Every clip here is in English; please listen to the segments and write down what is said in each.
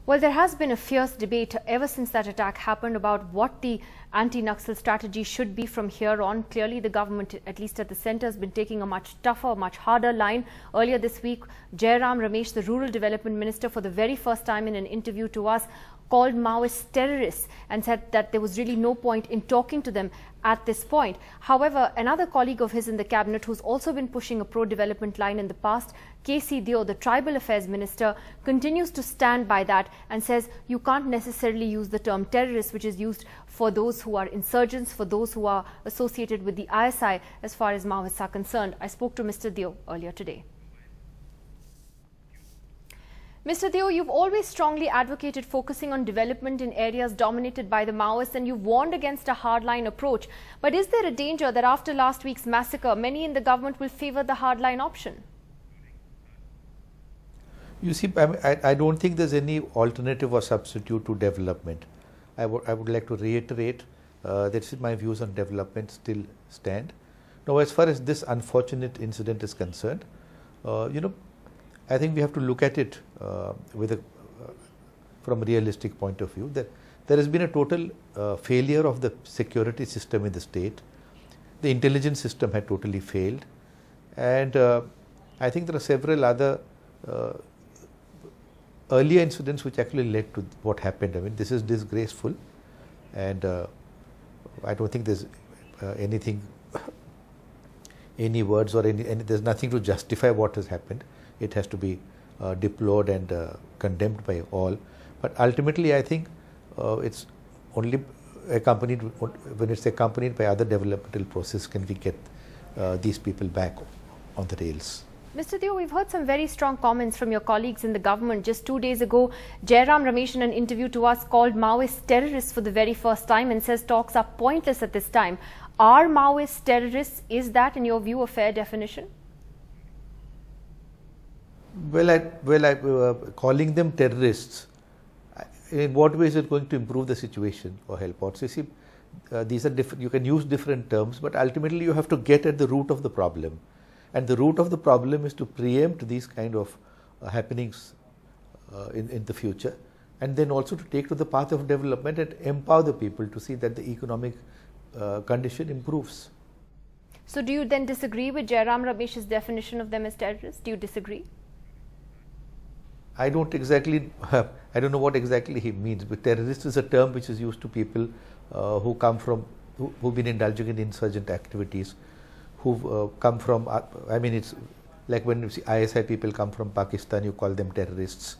Well, there has been a fierce debate ever since that attack happened about what the anti-Naxal strategy should be from here on. Clearly, the government, at least at the centre, has been taking a much tougher, much harder line. Earlier this week, Jairam Ramesh, the Rural Development Minister, for the very first time in an interview to us, called Maoists terrorists and said that there was really no point in talking to them at this point. However, another colleague of his in the cabinet who's also been pushing a pro-development line in the past, KC Deo, the Tribal Affairs Minister, continues to stand by that and says you can't necessarily use the term terrorist, which is used for those who are insurgents, for those who are associated with the ISI as far as Maoists are concerned. I spoke to Mr. Deo earlier today. Mr. Deo, you've always strongly advocated focusing on development in areas dominated by the Maoists, and you've warned against a hardline approach. But is there a danger that after last week's massacre, many in the government will favour the hardline option? You see, I don't think there's any alternative or substitute to development. I would like to reiterate that my views on development still stand. Now, as far as this unfortunate incident is concerned, I think we have to look at it from a realistic point of view. That there has been a total failure of the security system in the state. The intelligence system had totally failed, and I think there are several other earlier incidents which actually led to what happened. I mean, this is disgraceful, and I don't think there's any words or there's nothing to justify what has happened. It has to be deplored and condemned by all. But ultimately, I think it's only accompanied, when it's accompanied by other developmental process, can we get these people back on the rails. Mr. Deo, we've heard some very strong comments from your colleagues in the government. Just 2 days ago, Jairam Ramesh in an interview to us called Maoists terrorists for the very first time and says talks are pointless at this time. Are Maoists terrorists? Is that, in your view, a fair definition? Calling them terrorists, in what way is it going to improve the situation or help out? So you see, these are different. You can use different terms, but ultimately you have to get at the root of the problem. And the root of the problem is to preempt these kind of happenings in the future, and then also to take to the path of development and empower the people to see that the economic condition improves. So do you then disagree with Jairam Ramesh's definition of them as terrorists? Do you disagree? I don't know what exactly he means, but terrorist is a term which is used to people who've been indulging in insurgent activities, who've come from, I mean, it's like when you see ISI people come from Pakistan, you call them terrorists.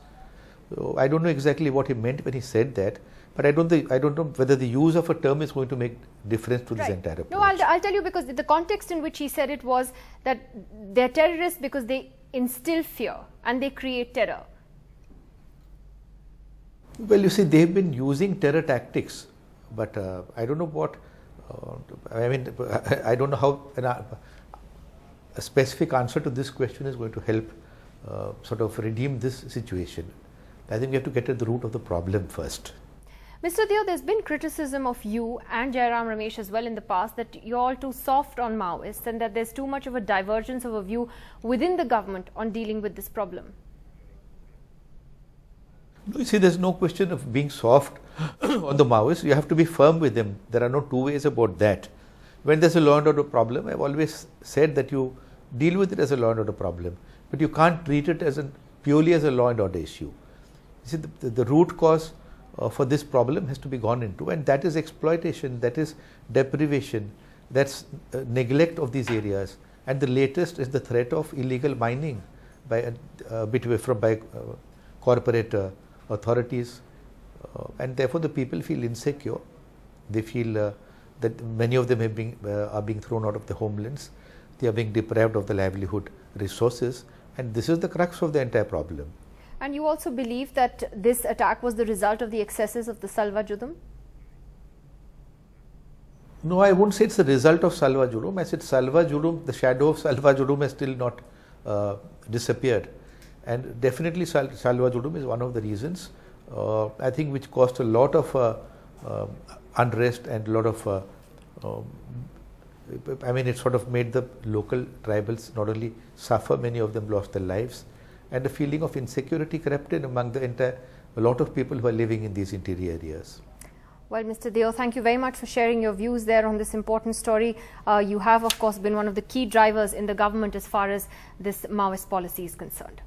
So I don't know exactly what he meant when he said that, but I don't know whether the use of a term is going to make difference to this entire approach. No, I'll tell you, because the context in which he said it was that they're terrorists because they instill fear and they create terror. Well, you see, they've been using terror tactics, but I don't know what, I mean, I don't know how a specific answer to this question is going to help sort of redeem this situation. I think we have to get at the root of the problem first. Mr. Deo, there's been criticism of you and Jairam Ramesh as well in the past that you're all too soft on Maoists and that there's too much of a divergence of a view within the government on dealing with this problem. You see, there's no question of being soft on the Maoists. You have to be firm with them. There are no two ways about that. When there's a law and order problem, I've always said that you deal with it as a law and order problem, but you can't treat it as purely as a law and order issue. You see, the root cause for this problem has to be gone into, and that is exploitation, that is deprivation, that's neglect of these areas, and the latest is the threat of illegal mining by corporate authorities, and therefore the people feel insecure. They feel that many of them are being thrown out of the homelands. They are being deprived of the livelihood resources, and this is the crux of the entire problem. And you also believe that this attack was the result of the excesses of the Salwa Judum? No, I wouldn't say it's the result of Salwa Judum. I said Salwa Judum, the shadow of Salwa Judum has still not disappeared. And definitely Salwa Judum is one of the reasons, I think, which caused a lot of unrest and a lot of, I mean, it sort of made the local tribals not only suffer, many of them lost their lives, and a feeling of insecurity crept in among the entire a lot of people who are living in these interior areas. Well, Mr. Deo, thank you very much for sharing your views there on this important story. You have, of course, been one of the key drivers in the government as far as this Maoist policy is concerned.